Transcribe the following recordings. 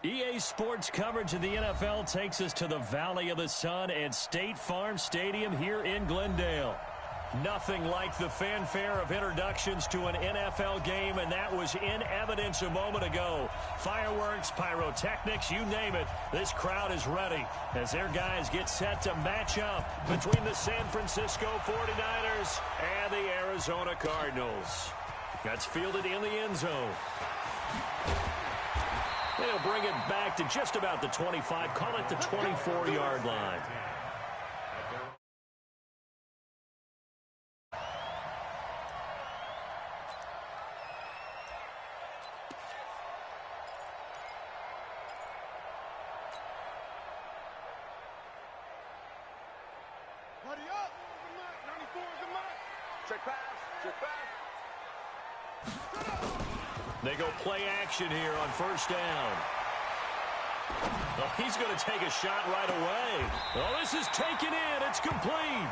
EA Sports coverage of the NFL takes us to the Valley of the Sun and State Farm Stadium here in Glendale. Nothing like the fanfare of introductions to an NFL game, and that was in evidence a moment ago. Fireworks, pyrotechnics, you name it. This crowd is ready as their guys get set to match up between the San Francisco 49ers and the Arizona Cardinals. That's fielded in the end zone. They'll bring it back to just about the 25, call it the 24-yard line. They go play action here on first down. Oh, he's going to take a shot right away. Oh, this is taken in. It's complete.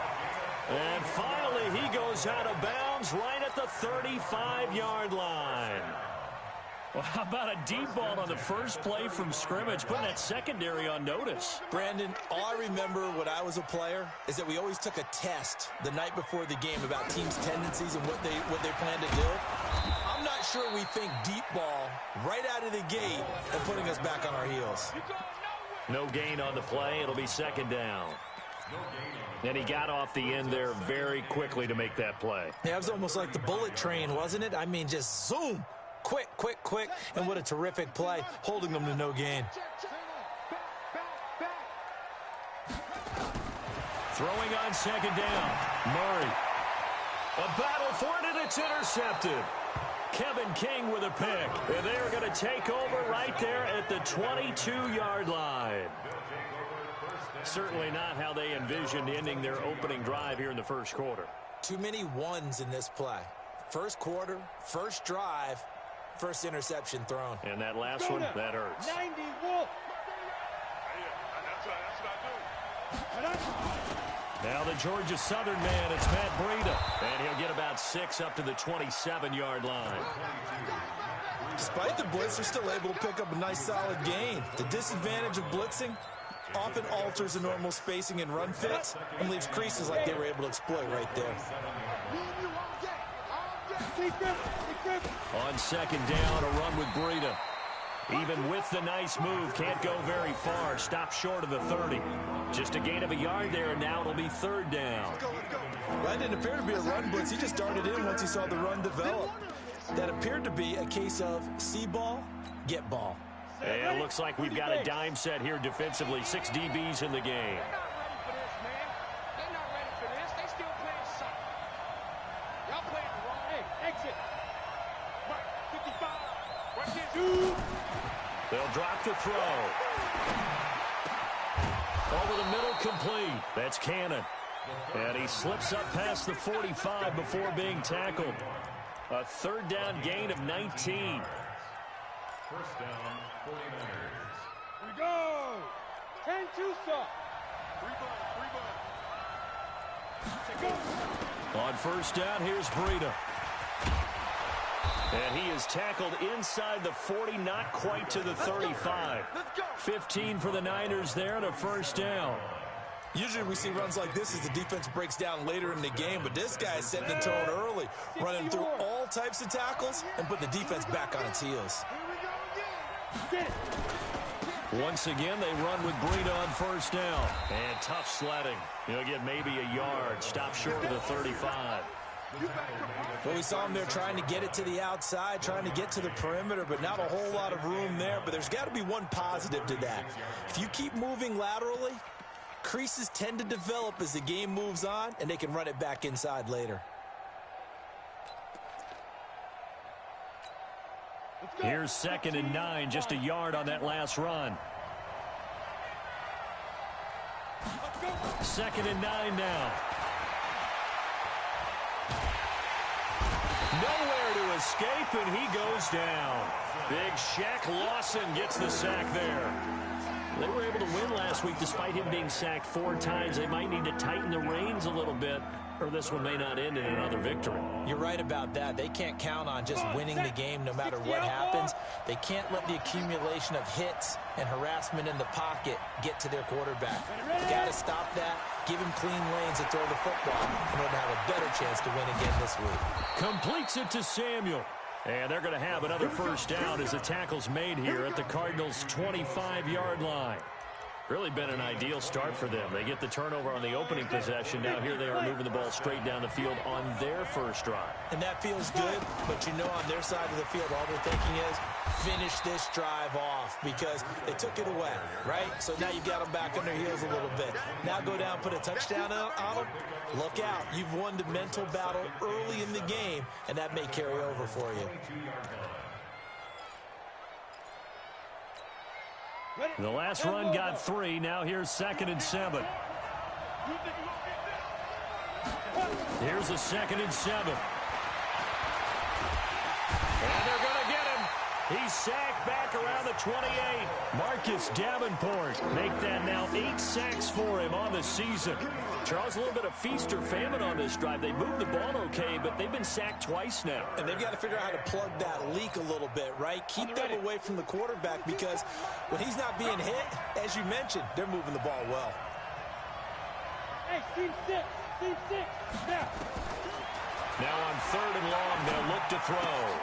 And finally, he goes out of bounds right at the 35-yard line. Well, how about a deep ball on the first play from scrimmage, putting that secondary on notice? Brandon, all I remember when I was a player is that we always took a test the night before the game about teams' tendencies and what they plan to do. I'm not sure we think deep ball right out of the gate and putting us back on our heels. No gain on the play. It'll be second down. And he got off the end there very quickly to make that play. Yeah, it was almost like the bullet train, wasn't it? I mean, just zoom. Quick, quick, quick. And what a terrific play, holding them to no gain. Throwing on second down. Murray. A battle for it, and it's intercepted. Kevin King with a pick. And they are going to take over right there at the 22-yard line. Certainly not how they envisioned ending their opening drive here in the first quarter. Too many ones in this play. First quarter, first drive, first interception thrown. And that last one, that hurts. 90 Wolf. That's what I do. Now the Georgia Southern man, it's Matt Breida. And he'll get about 6 up to the 27-yard line. Despite the blitz, they're still able to pick up a nice solid gain. The disadvantage of blitzing often alters the normal spacing and run fits and leaves creases like they were able to exploit right there. On second down, a run with Breida. Even with the nice move, can't go very far. Stop short of the 30. Just a gain of a yard there, and now it'll be third down. That didn't appear to be a run blitz. He just darted in once he saw the run develop. That appeared to be a case of see ball, get ball. And it looks like we've got a dime set here defensively. 6 DBs in the game. They'll drop the throw. Over the middle, complete. That's Cannon. And he slips up past the 45 before being tackled. A third down gain of 19. First down, 49ers. Here we go. 10-2 stop. On first down, here's Breida. And he is tackled inside the 40, not quite to the 35. 15 for the Niners there and a first down. Usually we see runs like this as the defense breaks down later in the game, but this guy is setting the tone early, running through all types of tackles and put the defense back on its heels. Once again, they run with Breida on first down. And tough sledding. He'll get maybe a yard. Stop short of the 35. Well, we saw him there trying to get it to the outside, trying to get to the perimeter, but not a whole lot of room there. But there's got to be one positive to that. If you keep moving laterally, creases tend to develop as the game moves on, and they can run it back inside later. Here's 2nd and 9, just a yard on that last run. 2nd and 9 now. Nowhere to escape, and he goes down. Big Shaq Lawson gets the sack there. They were able to win last week despite him being sacked 4 times. They might need to tighten the reins a little bit or this one may not end in another victory. You're right about that. They can't count on just winning the game no matter what happens. They can't let the accumulation of hits and harassment in the pocket get to their quarterback. Got to stop that. Give him clean lanes to throw the football in order to have a better chance to win again this week. Completes it to Samuel. And they're going to have another first down as the tackle's made here at the Cardinals' 25-yard line. Really been an ideal start for them. They get the turnover on the opening possession. Now here they are moving the ball straight down the field on their first drive. And that feels good, but you know on their side of the field, all they're thinking is finish this drive off because they took it away, right? So now you got them back on their heels a little bit. Now go down, put a touchdown on them. Look out. You've won the mental battle early in the game, and that may carry over for you. The last run got 3. Now here's 2nd and 7. Here's a 2nd and 7. And they're going to get him. He's sacked back around the 28. Marcus Davenport make that now 8 sacks for him on the season. Charles, a little bit of feast or famine on this drive. They moved the ball okay, but they've been sacked twice now. And they've got to figure out how to plug that leak a little bit, right? Keep them away from the quarterback because when he's not being hit, as you mentioned, they're moving the ball well. Hey, team 6, now. Now on 3rd and long, they'll look to throw.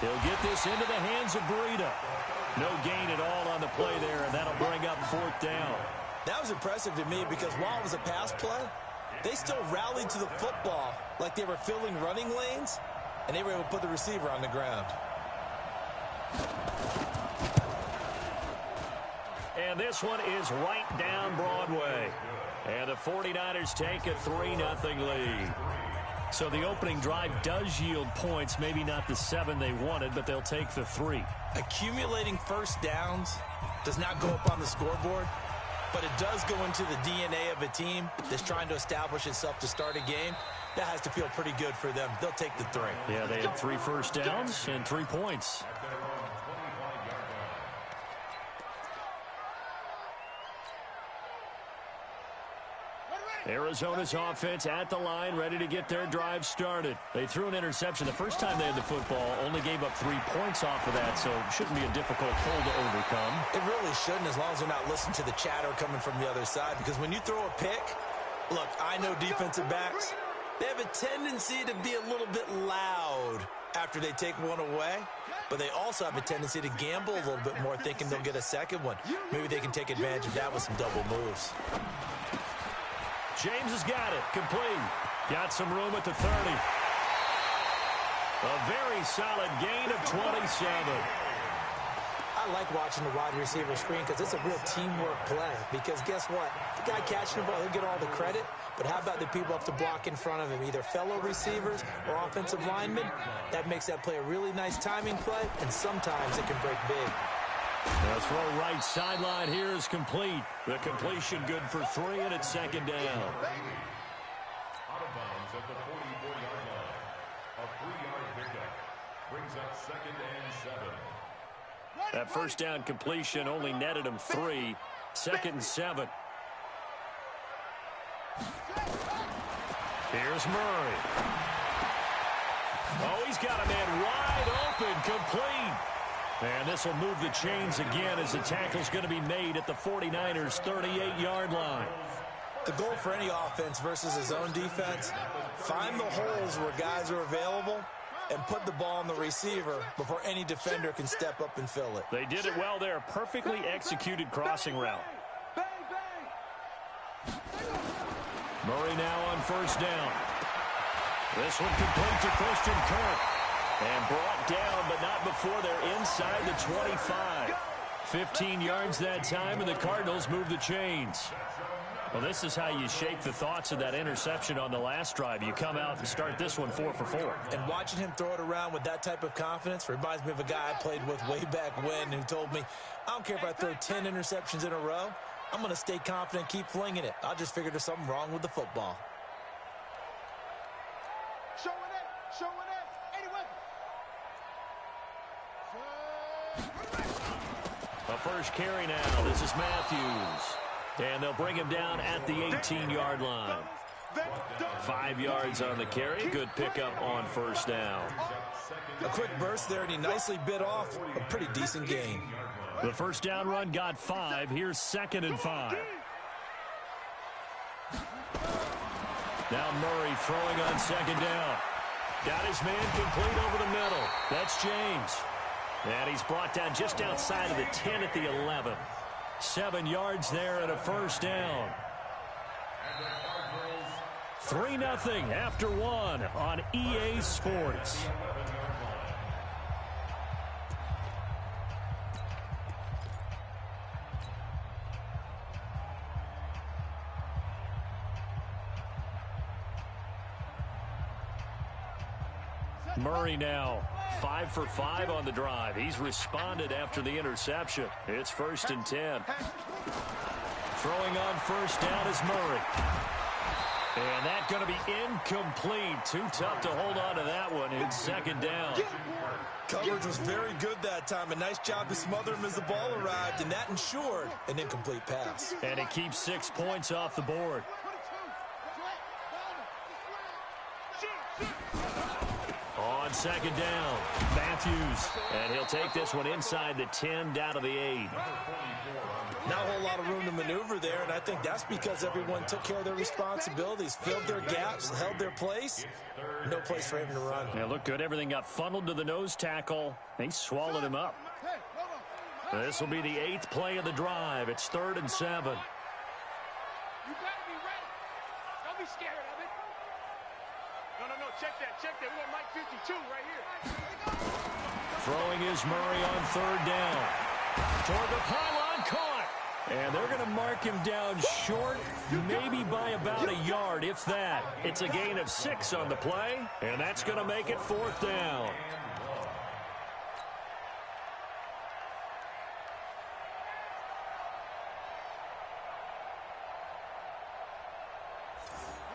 He'll get this into the hands of Breida. No gain at all on the play there, and that'll bring up 4th down. That was impressive to me because while it was a pass play, they still rallied to the football like they were filling running lanes, and they were able to put the receiver on the ground. And this one is right down Broadway. And the 49ers take a 3-0 lead. So the opening drive does yield points, maybe not the 7 they wanted, but they'll take the 3. Accumulating first downs does not go up on the scoreboard, but it does go into the DNA of a team that's trying to establish itself to start a game. That has to feel pretty good for them. They'll take the 3. Yeah, they had 3 first downs and 3 points. Arizona's offense at the line, ready to get their drive started. They threw an interception the first time they had the football, only gave up 3 points off of that, so shouldn't be a difficult hole to overcome. It really shouldn't, as long as they're not listening to the chatter coming from the other side, because when you throw a pick, look, I know defensive backs, they have a tendency to be a little bit loud after they take one away, but they also have a tendency to gamble a little bit more, thinking they'll get a second one. Maybe they can take advantage of that with some double moves. James has got it. Complete. Got some room at the 30. A very solid gain of 27. I like watching the wide receiver screen because it's a real teamwork play. Because guess what? The guy catching the ball, he'll get all the credit. But how about the people up to block in front of him? Either fellow receivers or offensive linemen. That makes that play a really nice timing play. And sometimes it can break big. The throw right sideline here is complete. The completion good for 3, and it's 2nd down. Out of bounds at the 44-yard line. A 3-yard pickup brings up 2nd and 7. That first down completion only netted him 3. 2nd and 7. Here's Murray. Oh, he's got a man wide open, complete. And this will move the chains again as the tackle's going to be made at the 49ers' 38-yard line. The goal for any offense versus his own defense, find the holes where guys are available and put the ball on the receiver before any defender can step up and fill it. They did it well there. Perfectly executed crossing route. Murray now on first down. This one complete to Christian Kirk. And brought down, but not before they're inside the 25. 15 yards that time, and the Cardinals move the chains. Well, this is how you shake the thoughts of that interception on the last drive. You come out and start this one 4 for 4. And watching him throw it around with that type of confidence reminds me of a guy I played with way back when who told me, I don't care if I throw 10 interceptions in a row. I'm going to stay confident and keep flinging it. I just figured there's something wrong with the football. Showing it. 80 weapons. A first carry now. This is Matthews. And they'll bring him down at the 18-yard line. 5 yards on the carry. Good pickup on first down. A quick burst there, and he nicely bit off a pretty decent gain. The first down run got 5. Here's 2nd and 5. Now Murray throwing on 2nd down. Got his man complete over the middle. That's James. And he's brought down just outside of the 10 at the 11. 7 yards there and a first down. 3-0 after 1 on EA Sports. Murray now 5 for 5 on the drive. He's responded after the interception. It's 1st and 10. Throwing on first down is Murray. And that's going to be incomplete. Too tough to hold on to that one. It's 2nd down. Coverage was very good that time. A nice job to smother him as the ball arrived, and that ensured an incomplete pass. And it keeps 6 points off the board. On 2nd down, Matthews. And he'll take this one inside the 10, down to the 8. Not a whole lot of room to maneuver there, and I think that's because everyone took care of their responsibilities, filled their gaps, held their place. No place for him to run. Yeah, looked good. Everything got funneled to the nose tackle. He swallowed him up. This will be the 8th play of the drive. It's 3rd and 7. You gotta be ready. Don't be scared of it. No, check that. We got Mike 52 right here. Throwing is Murray on 3rd down. Toward the pylon, caught. And they're going to mark him down short, maybe by about a yard, if that. It's a gain of 6 on the play, and that's going to make it 4th down.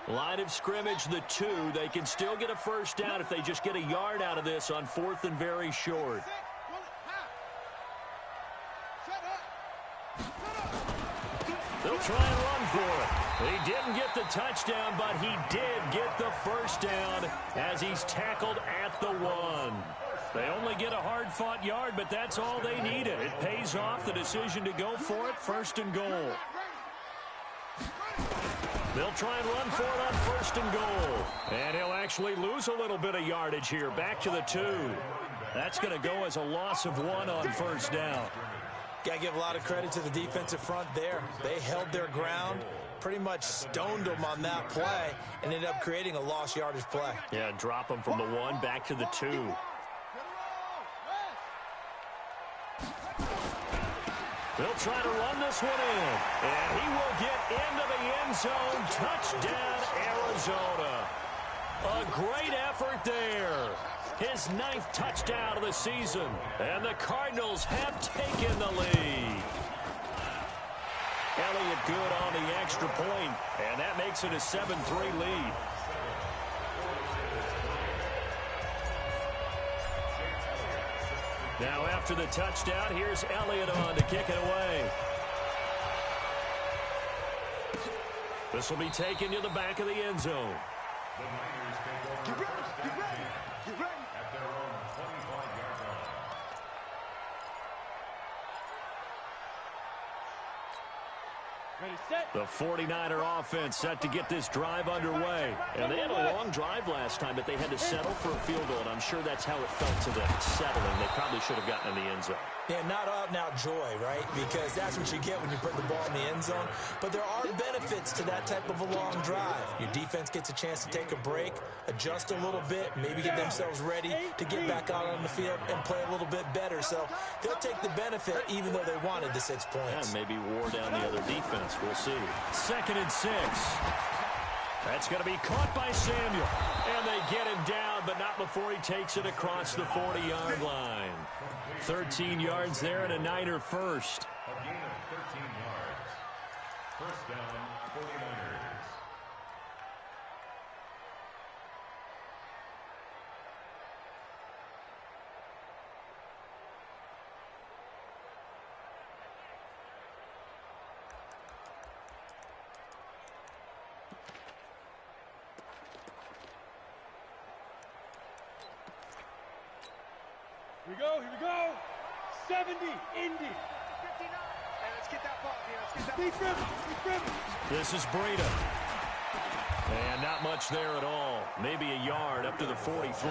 Line of scrimmage, the 2. They can still get a first down if they just get a yard out of this on 4th and very short. They'll try and run for it. He didn't get the touchdown, but he did get the first down as he's tackled at the 1. They only get a hard-fought yard, but that's all they needed. It pays off the decision to go for it, 1st and goal. They'll try and run for it on 1st and goal. And he'll actually lose a little bit of yardage here, back to the 2. That's going to go as a loss of 1 on 1st down. Got to give a lot of credit to the defensive front there. They held their ground, pretty much stoned them on that play, and ended up creating a lost yardage play. Yeah, drop them from the 1 back to the 2. They'll try to run this one in, and he will get into the end zone. Touchdown, Arizona. A great effort there. His 9th touchdown of the season, and the Cardinals have taken the lead. Elliott good on the extra point, and that makes it a 7-3 lead. Now after the touchdown, here's Elliott on to kick it away. This will be taken to the back of the end zone. The Niners take over first down at their own 25-yard line. Ready, set. The 49er offense set to get this drive underway. And they had a long drive last time, but they had to settle for a field goal, and I'm sure that's how it felt to them, settling. They probably should have gotten in the end zone. Yeah, not out-and-out joy, right? Because that's what you get when you put the ball in the end zone. But there are benefits to that type of a long drive. Your defense gets a chance to take a break, adjust a little bit, maybe get themselves ready to get back out on the field and play a little bit better. So they'll take the benefit even though they wanted the 6 points. And maybe wore down the other defense. We'll see. 2nd and 6. That's going to be caught by Samuel. And they get him down, but not before he takes it across the 40-yard line. 13 yards there and a Niner first. A gain of 13 yards. First down, 49ers. Here we go. 70, Indy. 59. Hey, let's get that ball here. Let's get that ball. This is Breida. And not much there at all. Maybe a yard up to the 43.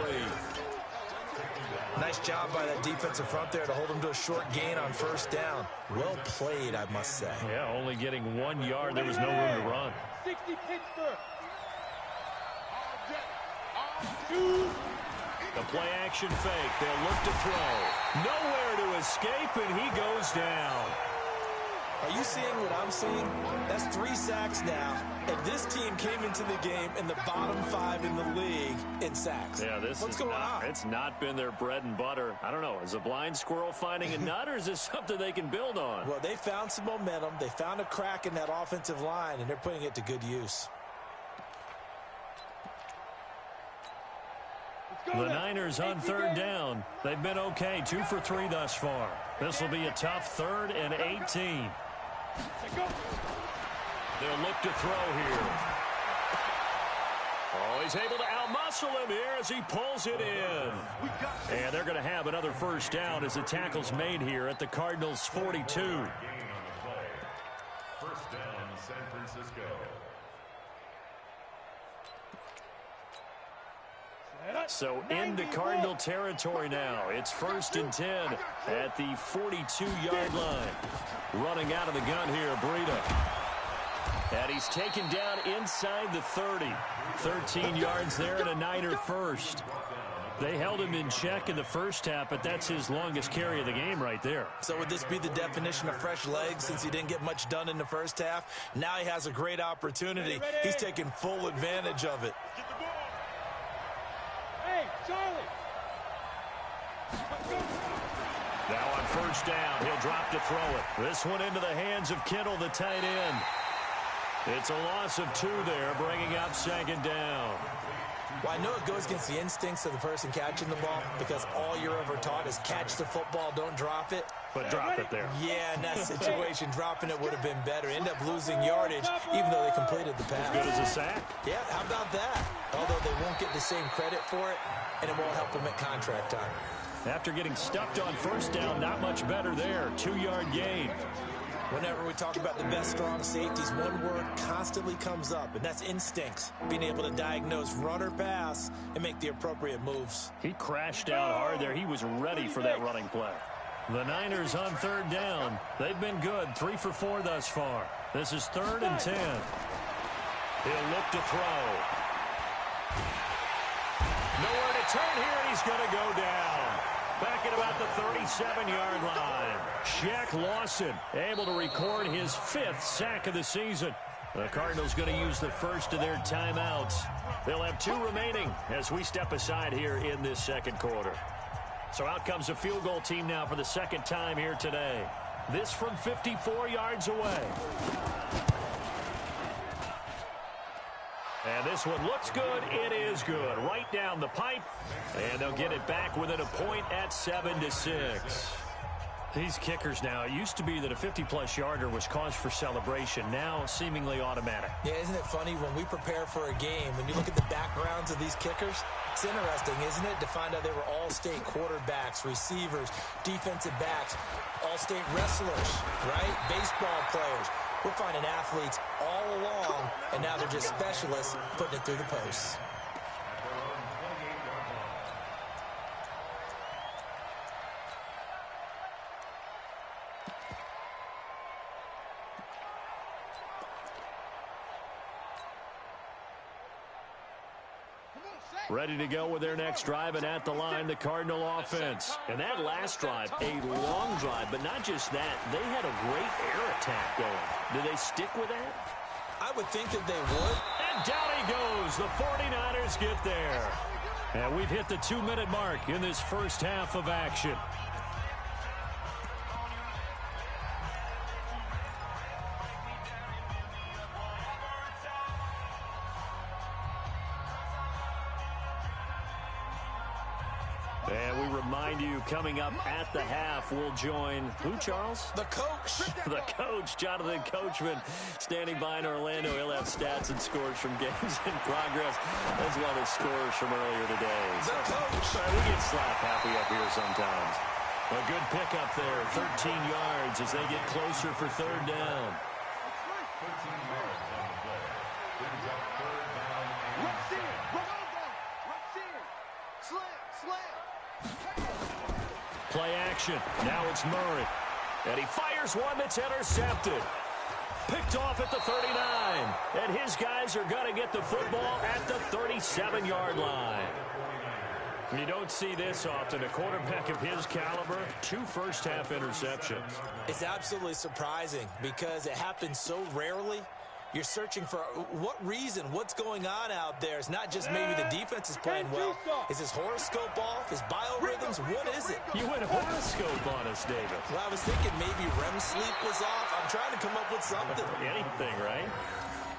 Nice job by that defensive front there to hold him to a short gain on first down. Well played, I must say. Yeah, only getting 1 yard. There was no room to run. 60 Pittsburgh. The play action fake. They'll look to throw. Nowhere to escape, and he goes down. Are you seeing what I'm seeing? That's 3 sacks now, and this team came into the game in the bottom 5 in the league in sacks. Yeah, What's going on? It's not been their bread and butter. I don't know. Is a blind squirrel finding a nut, or is this something they can build on? Well, they found some momentum. They found a crack in that offensive line, and they're putting it to good use. The Niners on third down. They've been okay, 2 for 3 thus far. This will be a tough 3rd and 18. They'll look to throw here. Oh, he's able to outmuscle him here as he pulls it in. And they're going to have another first down as the tackle's made here at the Cardinals' 42. First down, San Francisco. So into Cardinal territory now. It's 1st and 10 at the 42-yard line. Running out of the gun here, Breida. And he's taken down inside the 30. 13 yards there and a Niner first. They held him in check in the first half, but that's his longest carry of the game right there. So would this be the definition of fresh legs since he didn't get much done in the first half? Now he has a great opportunity. He's taking full advantage of it. Charlie. Now on first down, he'll drop to throw it. This one into the hands of Kittle, the tight end. It's a loss of 2 there, bringing up 2nd down. Well, I know it goes against the instincts of the person catching the ball because all you're ever taught is catch the football, don't drop it. But drop it there. Yeah, in that situation, dropping it would have been better. End up losing yardage, even though they completed the pass. As good as a sack. Yeah, how about that? Although they won't get the same credit for it, and it won't help them at contract time. After getting stuffed on first down, not much better there. 2-yard gain. Whenever we talk about the best strong safeties, one word constantly comes up, and that's instincts. Being able to diagnose run or pass and make the appropriate moves. He crashed down hard there. He was ready for that running play. The Niners on third down. They've been good, 3 for 4 thus far. This is 3rd and 10. He'll look to throw. Nowhere to turn here, and he's going to go down. Back at about the 37-yard line. Shaq Lawson able to record his 5th sack of the season. The Cardinals going to use the first of their timeouts. They'll have 2 remaining as we step aside here in this second quarter. So out comes a field goal team now for the 2nd time here today. This from 54 yards away. And this one looks good. It is good. Right down the pipe. And they'll get it back within a point at 7-6. These kickers now, it used to be that a 50-plus yarder was cause for celebration. Now seemingly automatic. Yeah, isn't it funny when we prepare for a game, when you look at the backgrounds of these kickers, it's interesting, isn't it, to find out they were all-state quarterbacks, receivers, defensive backs, all-state wrestlers, right? Baseball players. We're finding athletes all along, and now they're just specialists putting it through the posts. Ready to go with their next drive, and at the line, the Cardinal offense. And that last drive, a long drive, but not just that. They had a great air attack going. Do they stick with that? I would think that they would. And down he goes. The 49ers get there. And we've hit the 2-minute mark in this first half of action. And we remind you, coming up at the half, we'll join who, Charles? The coach. The coach, Jonathan Coachman, standing by in Orlando. He'll have stats and scores from games in progress, as well as scores from earlier today. The coach. We get slap happy up here sometimes. A good pickup there, 13 yards as they get closer for third down. 13 yards on the play. Brings up third down and 7. Play action. Now it's Murray. And he fires one that's intercepted. Picked off at the 39. And his guys are going to get the football at the 37-yard line. You don't see this often. A quarterback of his caliber, 2 first-half interceptions. It's absolutely surprising because it happens so rarely. You're searching for what reason, what's going on out there. It's not just maybe the defense is playing well. Is his horoscope off? His biorhythms? What is it? You went horoscope on us, David. Well, I was thinking maybe REM sleep was off. I'm trying to come up with something. Anything, right?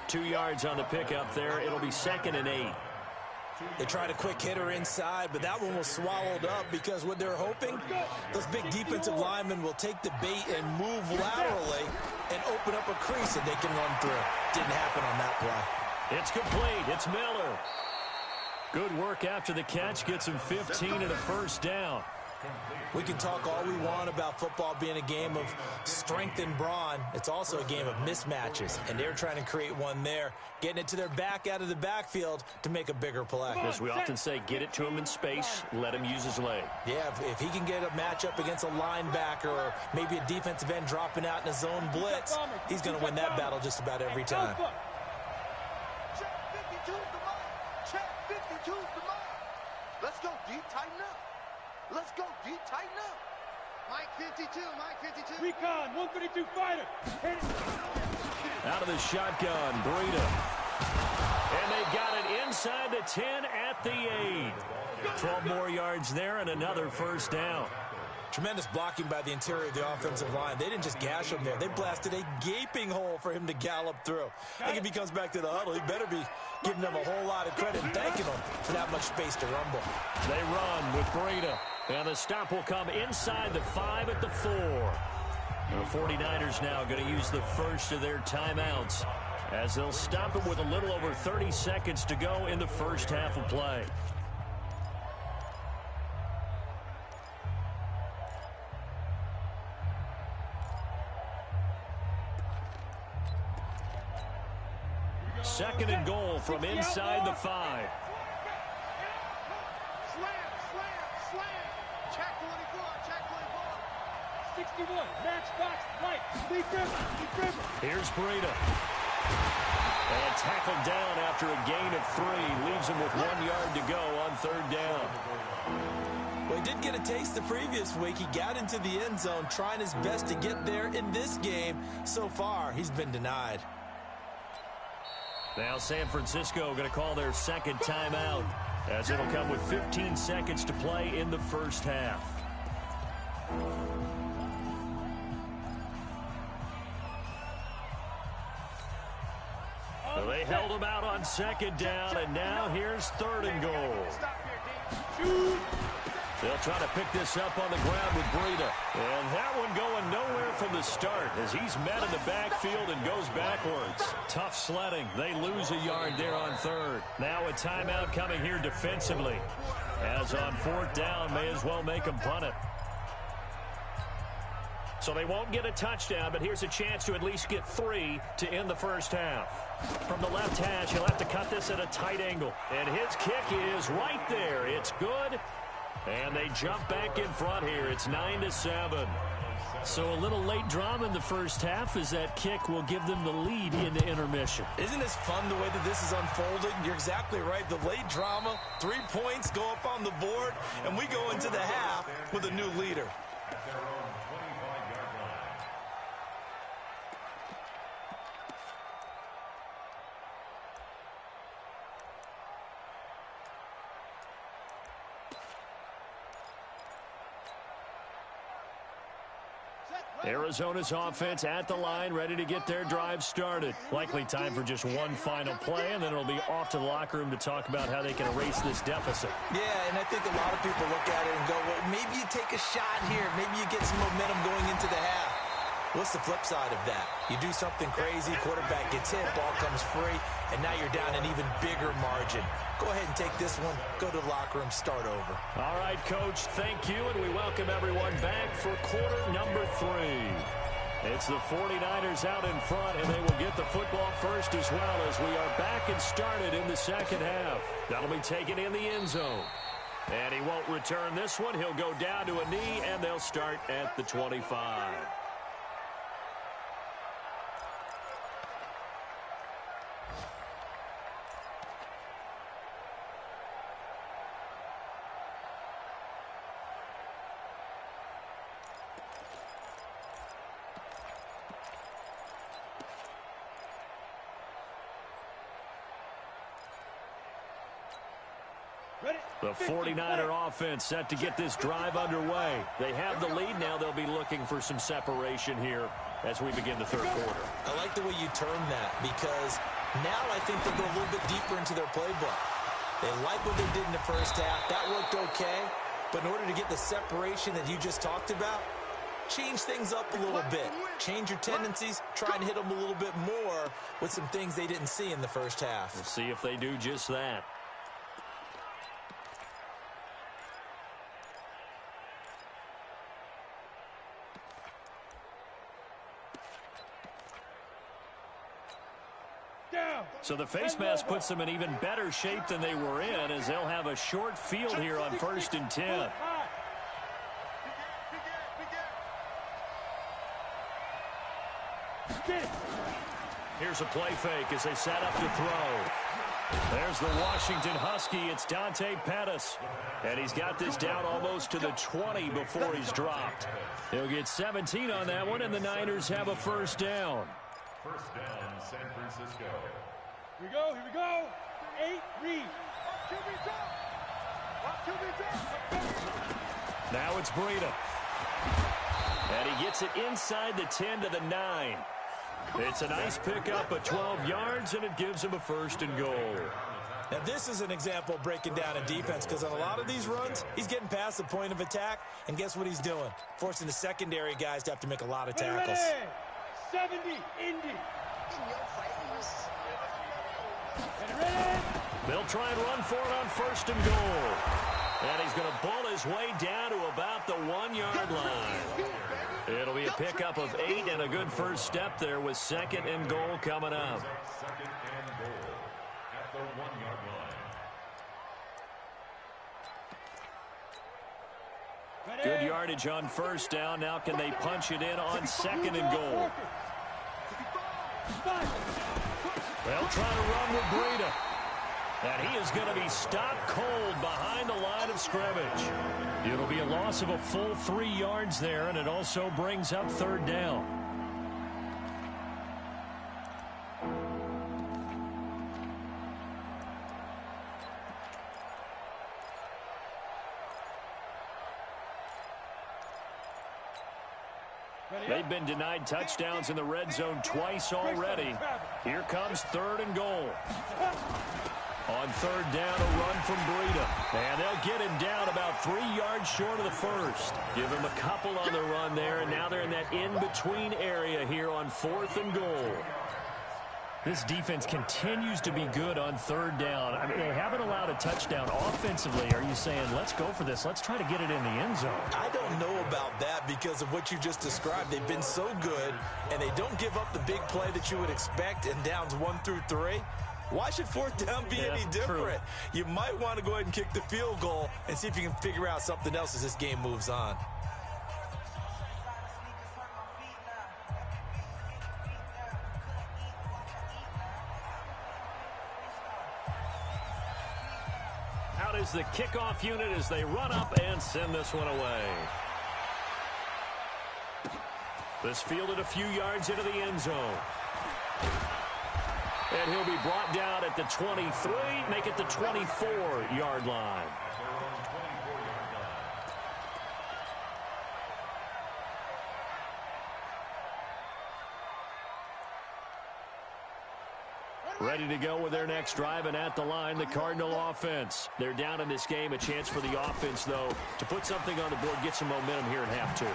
2 yards on the pickup there. It'll be 2nd and 8. They tried a quick hitter inside, but that one was swallowed up because what they're hoping, those big defensive linemen will take the bait and move laterally and open up a crease that they can run through. Didn't happen on that play. It's complete. It's Miller. Good work after the catch. Gets him 15 and a first down. We can talk all we want about football being a game of strength and brawn. It's also a game of mismatches, and they're trying to create one there, getting it to their back out of the backfield to make a bigger play. As we often say, get it to him in space, let him use his leg. Yeah, if he can get a matchup against a linebacker or maybe a defensive end dropping out in a zone blitz, he's going to win that battle just about every time. Check 52's the mark. Check 52's the mark. Let's go deep, tighten up. Let's go deep, tighten up. Mike 52, Mike 52. Recon, 132 fighter. Hit it. Out of the shotgun, Breida. And they got it inside the 10 at the 8. 12 more yards there and another first down. Tremendous blocking by the interior of the offensive line. They didn't just gash him there. They blasted a gaping hole for him to gallop through. I think if he comes back to the huddle, he better be giving them a whole lot of credit and thanking them for that much space to rumble. They run with Breida. And the stop will come inside the 5 at the 4. The 49ers now going to use the first of their timeouts as they'll stop it with a little over 30 seconds to go in the first half of play. Second and goal from inside the 5. Check 24, check 24. 61, match box, right. Lead river. Here's Breida. And tackled down after a gain of 3. Leaves him with 1 yard to go on third down. Well, he did get a taste the previous week. He got into the end zone trying his best to get there in this game. So far, he's been denied. Now San Francisco going to call their second timeout as it'll come with 15 seconds to play in the first half. So they held him out on second down, and now here's third and goal. They'll try to pick this up on the ground with Breida. And that one going nowhere from the start as he's met in the backfield and goes backwards. Tough sledding. They lose a yard there on third. Now a timeout coming here defensively. As on fourth down, may as well make them punt it. So they won't get a touchdown, but here's a chance to at least get 3 to end the first half. From the left hash, he'll have to cut this at a tight angle. And his kick is right there. It's good. And they jump back in front here. It's 9-7. So a little late drama in the first half as that kick will give them the lead into intermission. Isn't this fun the way that this is unfolding? You're exactly right. The late drama, 3 points go up on the board, and we go into the half with a new leader. Arizona's offense at the line, ready to get their drive started. Likely time for just one final play, and then it'll be off to the locker room to talk about how they can erase this deficit. Yeah, and I think a lot of people look at it and go, well, maybe you take a shot here. Maybe you get some momentum going into the half. What's the flip side of that? You do something crazy, quarterback gets hit, ball comes free, and now you're down an even bigger margin. Go ahead and take this one, go to the locker room, start over. All right, Coach, thank you, and we welcome everyone back for quarter number 3. It's the 49ers out in front, and they will get the football first as well as we are back and started in the second half. That'll be taken in the end zone. And he won't return this one. He'll go down to a knee, and they'll start at the 25. The 49er offense set to get this drive underway. They have the lead now. They'll be looking for some separation here as we begin the third quarter. I like the way you term that because now I think they'll go a little bit deeper into their playbook. They like what they did in the first half. That worked okay. But in order to get the separation that you just talked about, change things up a little bit. Change your tendencies. Try and hit them a little bit more with some things they didn't see in the first half. We'll see if they do just that. So the face mask puts them in even better shape than they were in as they'll have a short field here on 1st and 10. Here's a play fake as they set up to throw. There's the Washington Husky. It's Dante Pettis. And he's got this down almost to the 20 before he's dropped. He'll get 17 on that one, and the Niners have a first down. First down, San Francisco. Here we go, here we go. 8, read. Now it's Breida. And he gets it inside the 10 to the 9. It's a nice pickup of 12 yards, and it gives him a first and goal. Now, this is an example of breaking down a defense because on a lot of these runs, he's getting past the point of attack, and guess what he's doing? Forcing the secondary guys to have to make a lot of tackles. 70, Indy. They'll try and run for it on 1st and goal. And he's going to ball his way down to about the 1-yard line. It'll be a pickup of 8 and a good first step there with 2nd and goal coming up. 2nd and goal at the 1-yard line. Good yardage on 1st down. Now can they punch it in on 2nd and goal? They'll try to run with Breida. And he is going to be stopped cold behind the line of scrimmage. It'll be a loss of a full 3 yards there, and it also brings up 3rd down. They've been denied touchdowns in the red zone twice already. Here comes 3rd and goal. On 3rd down, a run from Breida. And they'll get him down about 3 yards short of the first. Give him a couple on the run there, and now they're in that in-between area here on 4th and goal. This defense continues to be good on 3rd down. I mean, they haven't allowed a touchdown offensively. Are you saying, let's go for this? Let's try to get it in the end zone. I don't know about that because of what you just described. They've been so good, and they don't give up the big play that you would expect in downs 1 through 3. Why should 4th down be any different? True. You might want to go ahead and kick the field goal and see if you can figure out something else as this game moves on. Out is the kickoff unit as they run up and send this one away. This fielded a few yards into the end zone. And he'll be brought down at the 23, make it the 24-yard line. Ready to go with their next drive, and at the line, the Cardinal offense. They're down in this game. A chance for the offense, though, to put something on the board, get some momentum here in half 2.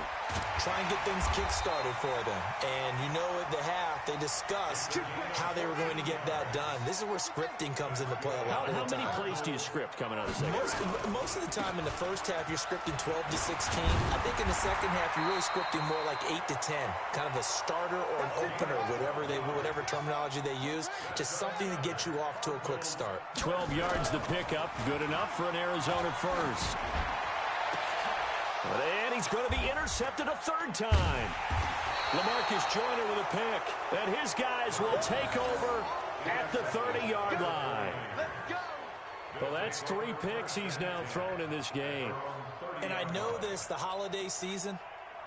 Try and get things kick-started for them. And you know at the half, they discussed how they were going to get that done. This is where scripting comes into play a lot of the time. How many plays do you script coming out of the second? Most of the time in the first half, you're scripting 12 to 16. I think in the second half, you're really scripting more like 8 to 10. Kind of a starter or an opener, whatever terminology they use. Just something to get you off to a quick start. 12 yards the pickup. Good enough for an Arizona first. And he's going to be intercepted a third time. LaMarcus Joyner with a pick. And his guys will take over at the 30-yard line. Well, that's 3 picks he's now thrown in this game. And I know this, the holiday season,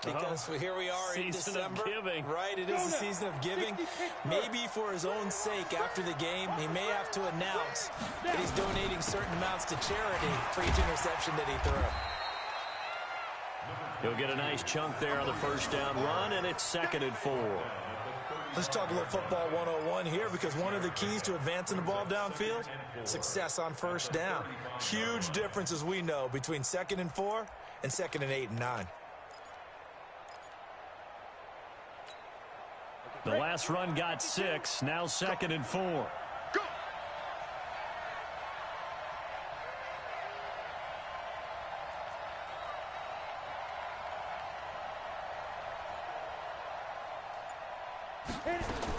because here we are in December. Right, it is the season of giving. Maybe for his own sake, after the game, he may have to announce that he's donating certain amounts to charity for each interception that he threw. He'll get a nice chunk there on the first down run, and it's 2nd and 4. Let's talk a little football 101 here, because one of the keys to advancing the ball downfield, success on first down. Huge difference, as we know, between 2nd and 4 and 2nd and 8 and 9. The last run got 6, now 2nd and 4.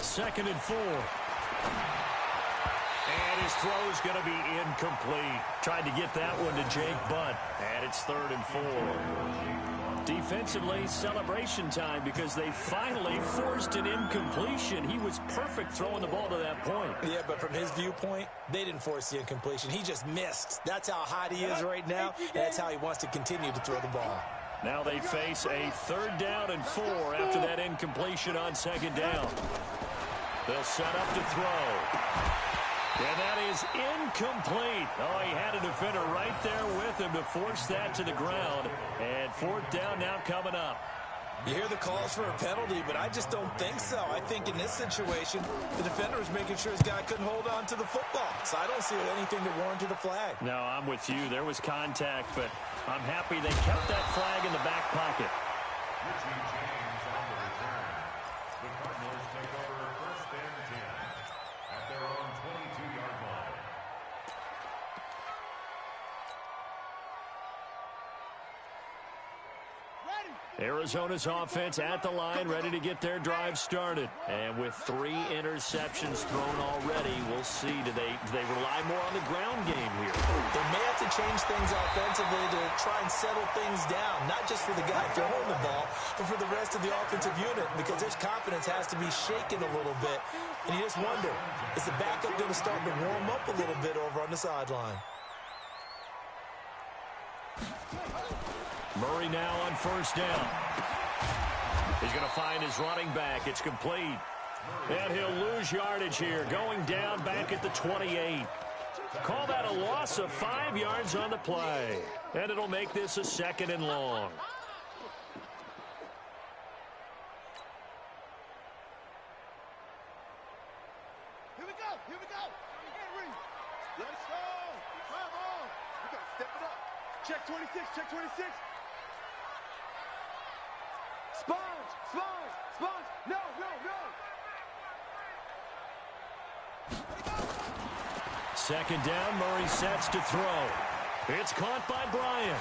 Second and 4. And his throw is going to be incomplete. Tried to get that one to Jake Butt. And it's 3rd and 4. Defensively, celebration time, because they finally forced an incompletion. He was perfect throwing the ball to that point. Yeah, but from his viewpoint, they didn't force the incompletion. He just missed. That's how hot he is right now, and that's how he wants to continue to throw the ball. Now they face a 3rd down and 4 after that incompletion on 2nd down. They'll set up to throw. And that is incomplete. Oh, he had a defender right there with him to force that to the ground. And 4th down now coming up. You hear the calls for a penalty, but I just don't think so. I think in this situation, the defender was making sure his guy couldn't hold on to the football. So I don't see anything that warranted a flag. No, I'm with you. There was contact, but I'm happy they kept that flag in the back pocket. The Cardinals take over 1st and 10 at their own 22-yard line. Arizona's offense at the line, ready to get their drive started. And with 3 interceptions thrown already, we'll see, do they rely more on the ground game here? They may have to change things offensively to try and settle things down, not just for the guy throwing the ball, but for the rest of the offensive unit, because his confidence has to be shaken a little bit. And you just wonder, is the backup going to start to warm up a little bit over on the sideline? Murray now on 1st down. He's going to find his running back. It's complete. And he'll lose yardage here, going down back at the 28. Call that a loss of 5 yards on the play. And it'll make this a 2nd and long. Here we go. Henry. Let's go. Come on. We got to step it up. Check 26. Check 26. Sponge. No. 2nd down, Murray sets to throw. It's caught by Bryant.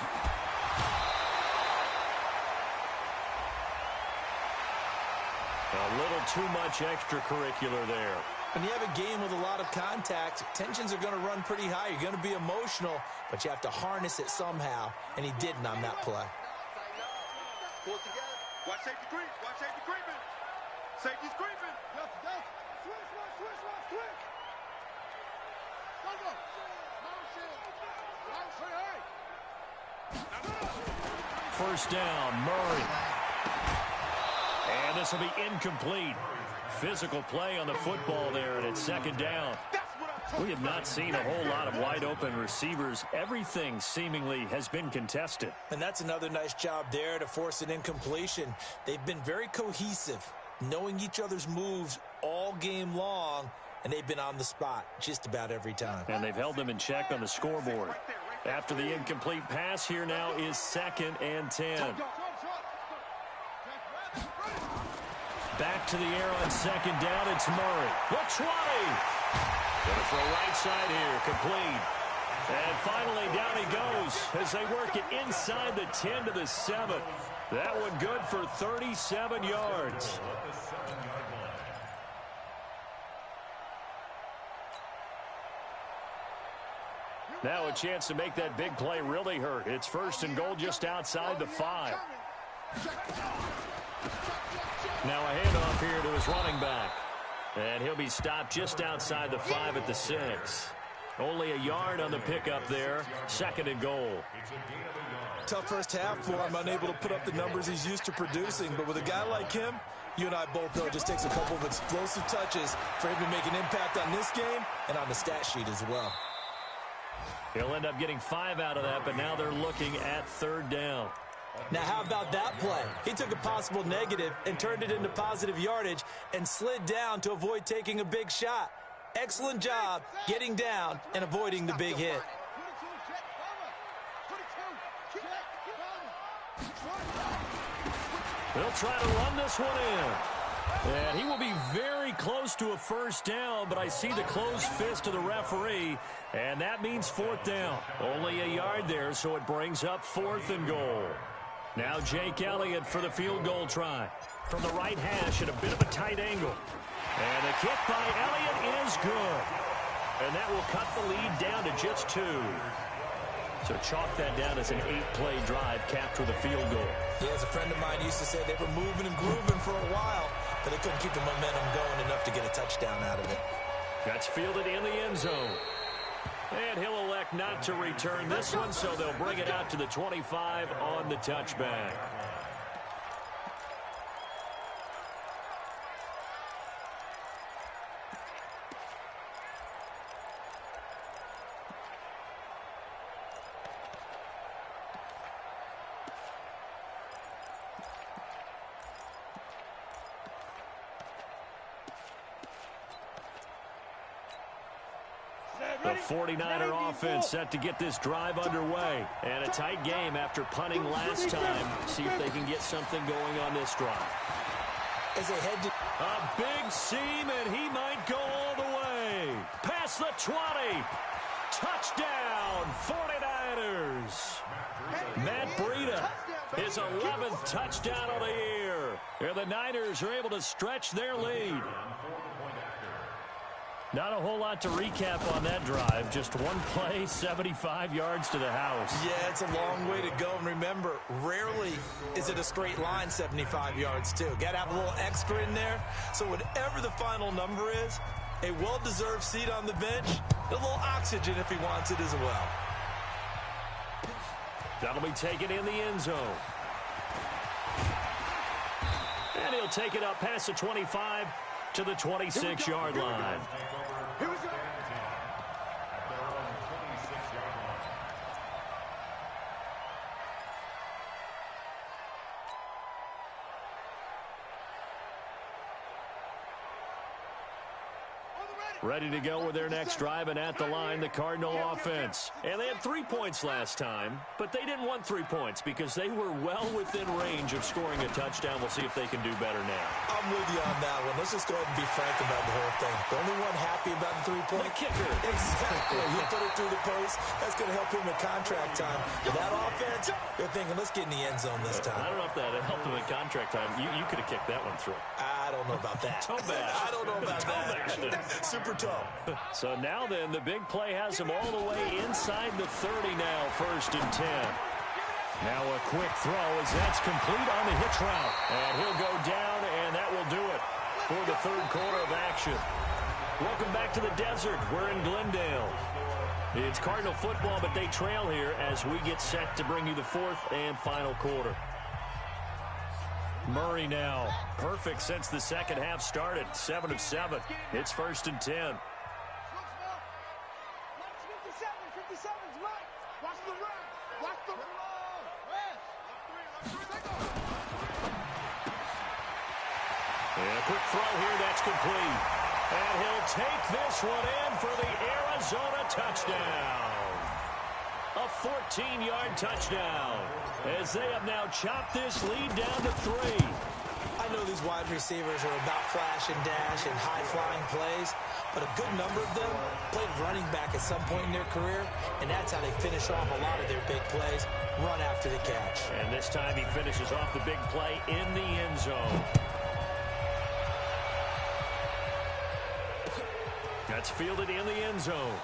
A little too much extracurricular there. When you have a game with a lot of contact, tensions are going to run pretty high. You're going to be emotional, but you have to harness it somehow, and he didn't on that play. Pull it together. Watch safety creep. Safety's creeping. Switch. Go. 1st down, Murray. And this will be incomplete. Physical play on the football there, and it's 2nd down. We have not seen a whole lot of wide-open receivers. Everything seemingly has been contested. And that's another nice job there to force an incompletion. They've been very cohesive, knowing each other's moves all game long, and they've been on the spot just about every time. And they've held them in check on the scoreboard. After the incomplete pass, here now is 2nd and 10. Back to the air on 2nd down. It's Murray. The 20. Going for a right side here. Complete. And finally, down he goes as they work it inside the 10 to the 7. That one good for 37 yards. Now a chance to make that big play really hurt. It's 1st and goal just outside the 5. Now a handoff here to his running back. And he'll be stopped just outside the 5 at the 6. Only a yard on the pickup there. 2nd and goal. Tough first half for him, unable to put up the numbers he's used to producing. But with a guy like him, you and I both know it just takes a couple of explosive touches for him to make an impact on this game and on the stat sheet as well. He'll end up getting 5 out of that, but now they're looking at 3rd down. Now, how about that play? He took a possible negative and turned it into positive yardage and slid down to avoid taking a big shot. Excellent job getting down and avoiding the big hit. They'll try to run this one in. And he will be very close to a 1st down, but I see the closed fist of the referee, and that means 4th down. Only a yard there, so it brings up 4th and goal. Now Jake Elliott for the field goal try. From the right hash at a bit of a tight angle. And the kick by Elliott is good. And that will cut the lead down to just 2. So chalk that down as an 8-play drive capped with a field goal. Yeah, as a friend of mine used to say, they were moving and grooving for a while, but they couldn't keep the momentum going enough to get a touchdown out of it. That's fielded in the end zone. And he'll elect not to return this one, so they'll bring it out to the 25 on the touchback. The 49er offense set to get this drive underway. And a tight game after punting last time. See if they can get something going on this drive. As they head to a big seam, and he might go all the way. Past the 20. Touchdown, 49ers. Matt Breida, his 11th touchdown of the year. And the Niners are able to stretch their lead. Not a whole lot to recap on that drive. Just one play, 75 yards to the house. Yeah, it's a long way to go. And remember, rarely is it a straight line 75 yards, too. Got to have a little extra in there. So whatever the final number is, a well-deserved seat on the bench, a little oxygen if he wants it as well. That'll be taken in the end zone. And he'll take it up past the 25 to the 26-yard line. Here we go. Ready to go with their next drive, and at the line, the Cardinal offense. And they had 3 points last time, but they didn't want 3 points because they were well within range of scoring a touchdown. We'll see if they can do better now. I'm with you on that one. Let's just go ahead and be frank about the whole thing. The only one happy about the 3-point? The kicker. Exactly. He put it through the post. That's going to help him at contract time. But that offense, they're thinking, let's get in the end zone this time. I don't know if that helped him at contract time. You could have kicked that one through. I don't know about that. Toe bash. I don't know about that. Super toe. So now then, the big play has him all the way inside the 30 now, 1st and 10. Now a quick throw as that's complete on the hitch route. And he'll go down, and that will do it for the 3rd quarter of action. Welcome back to the desert. We're in Glendale. It's Cardinal football, but they trail here as we get set to bring you the 4th and final quarter. Murray now, perfect since the second half started, 7 of 7. It's 1st and 10. And a quick throw here, that's complete. And he'll take this one in for the Arizona touchdown. A 14-yard touchdown as they have now chopped this lead down to 3. I know these wide receivers are about flash and dash and high-flying plays, but a good number of them played running back at some point in their career, and that's how they finish off a lot of their big plays, run after the catch. And this time he finishes off the big play in the end zone. That's fielded in the end zone.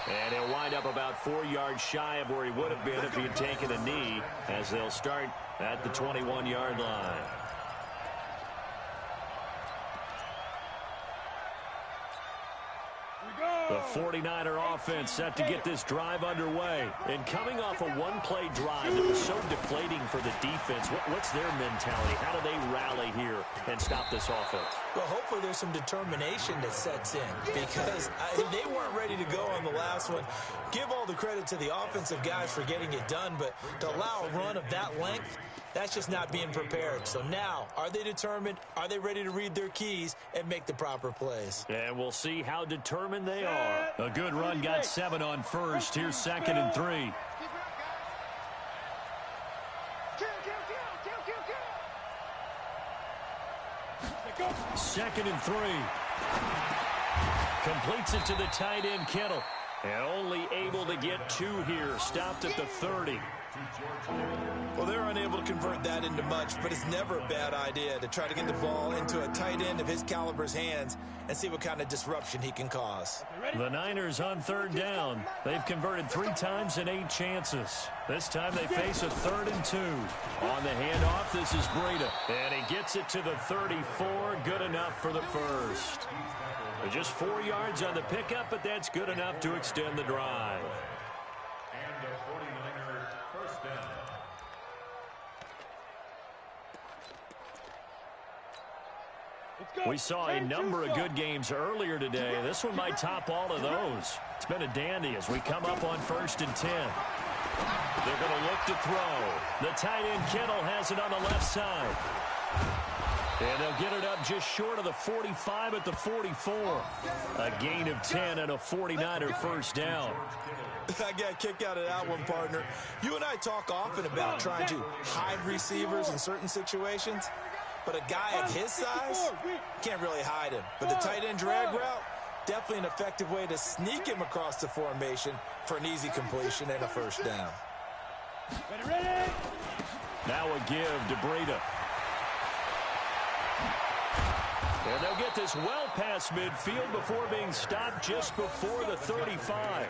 And he'll wind up about 4 yards shy of where he would have been if he had taken a knee, as they'll start at the 21-yard line. The 49er offense set to get this drive underway. And coming off a one-play drive that was so deflating for the defense, what's their mentality? How do they rally here and stop this offense? Well, hopefully there's some determination that sets in, because they weren't ready to go on the last one. Give all the credit to the offensive guys for getting it done, but to allow a run of that length, that's just not being prepared. So now, are they determined? Are they ready to read their keys and make the proper plays? And we'll see how determined they are. A good run got 7 on first. Here's 2nd and 3. Second and 3. Completes it to the tight end, Kittle. And only able to get 2 here. Stopped at the 30. Well, they're unable to convert that into much, but it's never a bad idea to try to get the ball into a tight end of his caliber's hands and see what kind of disruption he can cause. The Niners on 3rd down. They've converted 3 times in 8 chances. This time they face a 3rd and 2. On the handoff, this is Breida. And he gets it to the 34. Good enough for the first. Just 4 yards on the pickup, but that's good enough to extend the drive. And the 49er first down. We saw a number of good games earlier today. This one might top all of those. It's been a dandy as we come up on 1st and 10. They're going to look to throw. The tight end Kittle has it on the left side. And they'll get it up just short of the 45 at the 44. A gain of 10 and a 49er first down. I got a kick out of that one, partner. You and I talk often about trying to hide receivers in certain situations, but a guy at his size can't really hide him. But the tight end drag route, definitely an effective way to sneak him across the formation for an easy completion and a first down. Ready? Now a give to Breida. And they'll get this well past midfield before being stopped just before the 35.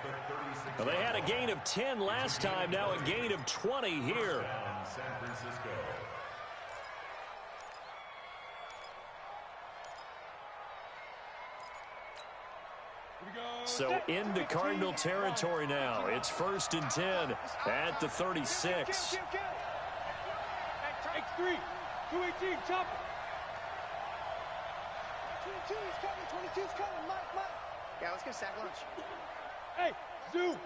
Well, they had a gain of 10 last time, now a gain of 20 here. San Francisco. So into Cardinal territory now. It's 1st and 10 at the 36. X3, 218, chop it. 22's coming, 22's coming, Mike. Yeah, let's get sack lunch. Hey, Zoo. 22,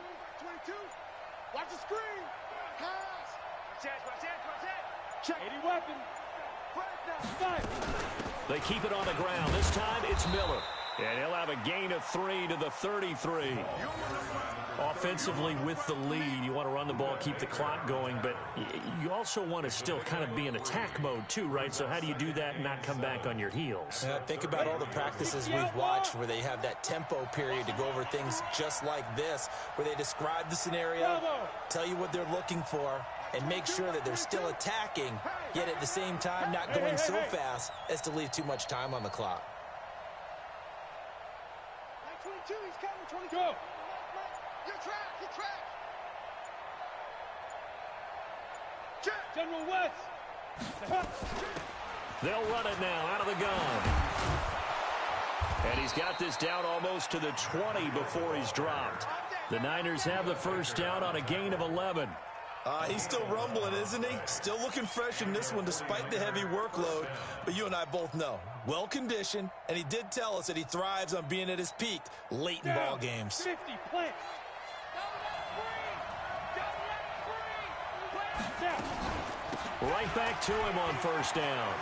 watch the screen. Pass. Watch that. Check. 80 weapon. Right now. They keep it on the ground. This time it's Miller. And he'll have a gain of 3 to the 33. Offensively with the lead, you want to run the ball, keep the clock going, but you also want to still kind of be in attack mode too, right? So how do you do that and not come back on your heels? Think about all the practices we've watched where they have that tempo period to go over things just like this, where they describe the scenario, tell you what they're looking for, and make sure that they're still attacking, yet at the same time not going so fast as to leave too much time on the clock. 22, he's coming, 22. Go. Your track. General West. They'll run it now out of the gun. And he's got this down almost to the 20 before he's dropped. The Niners have the first down on a gain of 11. He's still rumbling, isn't he? Still looking fresh in this one despite the heavy workload. But you and I both know, well-conditioned, and he did tell us that he thrives on being at his peak late in ball games. 50, plant. Right back to him on first down.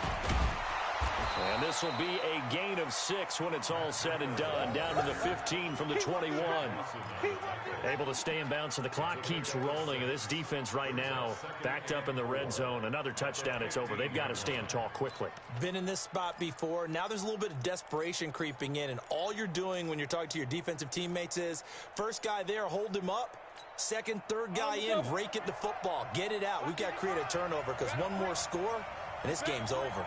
And this will be a gain of 6 when it's all said and done. Down to the 15 from the 21. Able to stay in bounds, so the clock keeps rolling. And this defense right now backed up in the red zone. Another touchdown, it's over. They've got to stand tall quickly. Been in this spot before. Now there's a little bit of desperation creeping in. And all you're doing when you're talking to your defensive teammates is, first guy there, hold him up. Second, third guy in, rake it the football. Get it out. We've got to create a turnover because one more score, and this game's over.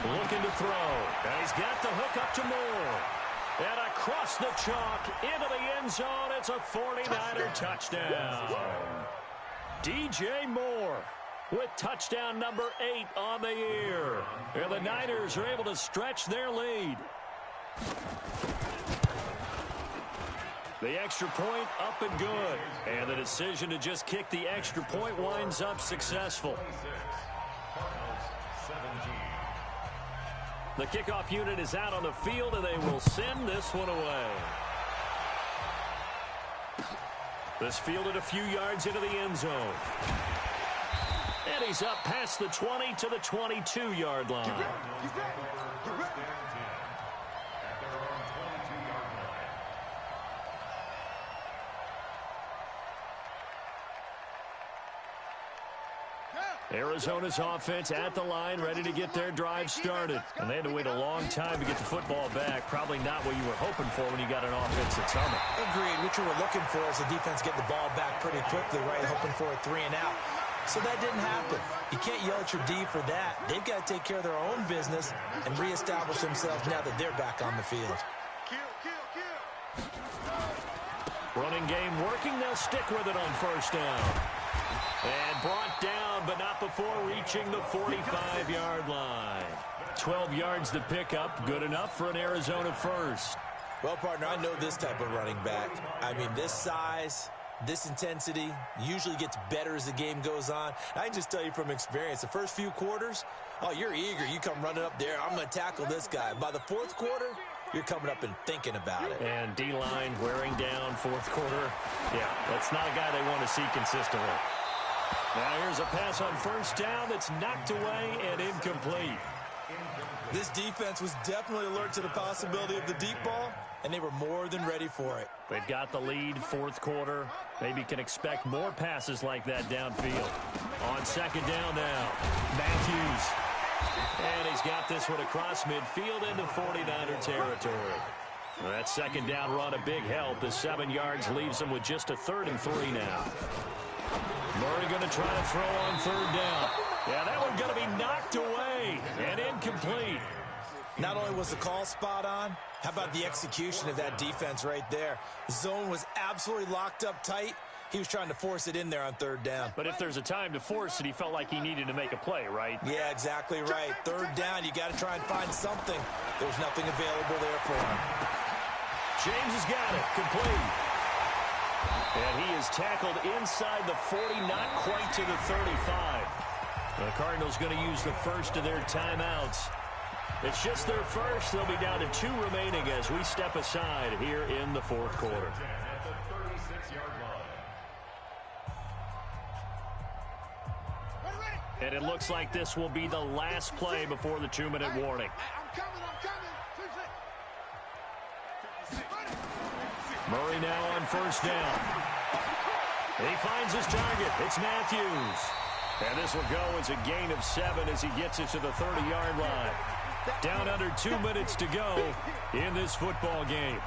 Looking to throw. And he's got the hook up to Moore. And across the chalk into the end zone. It's a 49er touchdown. DJ Moore with touchdown number 8 on the year. And the Niners are able to stretch their lead. The extra point up and good. And the decision to just kick the extra point winds up successful. The kickoff unit is out on the field, and they will send this one away. This fielded a few yards into the end zone. And he's up past the 20 to the 22-yard line. Arizona's offense at the line, ready to get their drive started. And they had to wait a long time to get the football back. Probably not what you were hoping for when you got an offense at Summit. Agreed. What you were looking for is the defense get the ball back pretty quickly, right? Hoping for a 3 and out. So that didn't happen. You can't yell at your D for that. They've got to take care of their own business and reestablish themselves now that they're back on the field. Running game working. They'll stick with it on first down. And brought down, but not before reaching the 45-yard line. 12 yards to pick up. Good enough for an Arizona first. Well, partner, I know this type of running back. I mean, this size, this intensity usually gets better as the game goes on. I can just tell you from experience, the first few quarters, oh, you're eager. You come running up there. I'm going to tackle this guy. By the fourth quarter, you're coming up and thinking about it. And D-line wearing down fourth quarter. Yeah, that's not a guy they want to see consistently. Now here's a pass on first down that's knocked away and incomplete. This defense was definitely alert to the possibility of the deep ball, and they were more than ready for it. They've got the lead fourth quarter. Maybe can expect more passes like that downfield. On second down now, Matthews. And he's got this one across midfield into 49er territory. Well, that second down run a big help as 7 yards leaves him with just a 3rd and 3 now. Murray going to try to throw on third down. Yeah, that one going to be knocked away and incomplete. Not only was the call spot on, how about the execution of that defense right there? The zone was absolutely locked up tight. He was trying to force it in there on third down. But if there's a time to force it, he felt like he needed to make a play, right? Yeah, exactly right. Third down, you got to try and find something. There's nothing available there for him. James has got it. Complete. And he is tackled inside the 40, not quite to the 35. The Cardinals going to use the first of their timeouts. It's just their first. They'll be down to 2 remaining as we step aside here in the fourth quarter. And it looks like this will be the last play before the 2-minute warning. Murray now on first down. He finds his target. It's Matthews. And this will go as a gain of 7 as he gets it to the 30-yard line. Down under 2 minutes to go in this football game.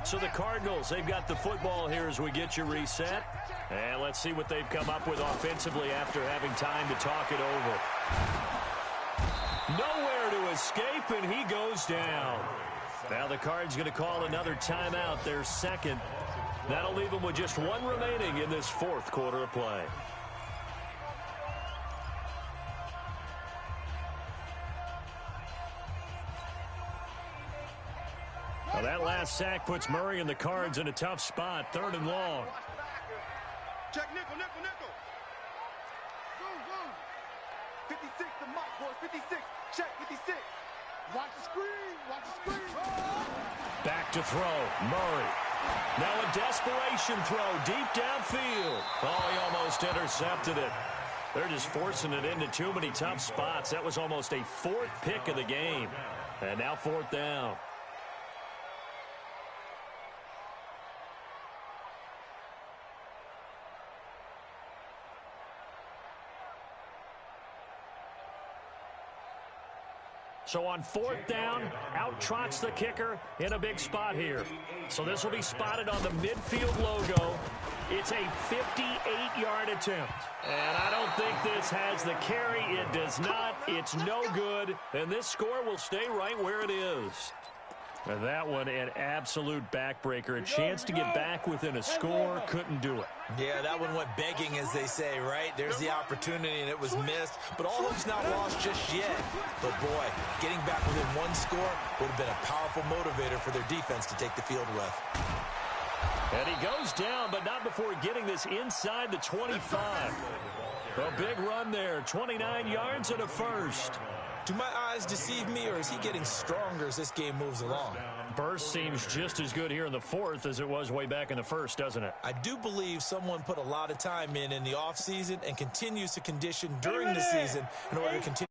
So the Cardinals, they've got the football here as we get you reset. And let's see what they've come up with offensively after having time to talk it over. Nowhere to escape, and he goes down. Now the Cards going to call another timeout, their second. That'll leave them with just 1 remaining in this fourth quarter of play. Well, that last sack puts Murray and the Cards in a tough spot, 3rd and long. Check nickel, nickel, nickel. Boom, boom. 56, the mic, boys. 56. Check 56. Watch the screen. Watch the screen. Back to throw. Murray. Now a desperation throw deep downfield. Oh, he almost intercepted it. They're just forcing it into too many tough spots. That was almost a fourth pick of the game. And now fourth down. So on fourth down, out trots the kicker in a big spot here. So this will be spotted on the midfield logo. It's a 58-yard attempt. And I don't think this has the carry. It does not. It's no good. And this score will stay right where it is. And that one, an absolute backbreaker. A chance to get back within a score. Couldn't do it. Yeah, that one went begging, as they say, right? There's the opportunity, and it was missed. But all hope's not lost just yet. But, boy, getting back within one score would have been a powerful motivator for their defense to take the field with. And he goes down, but not before getting this inside the 25. A big run there, 29 yards and a first. Do my eyes deceive me, or is he getting stronger as this game moves along? Burst seems just as good here in the fourth as it was way back in the first, doesn't it? I do believe someone put a lot of time in the offseason and continues to condition during the season in order to continue.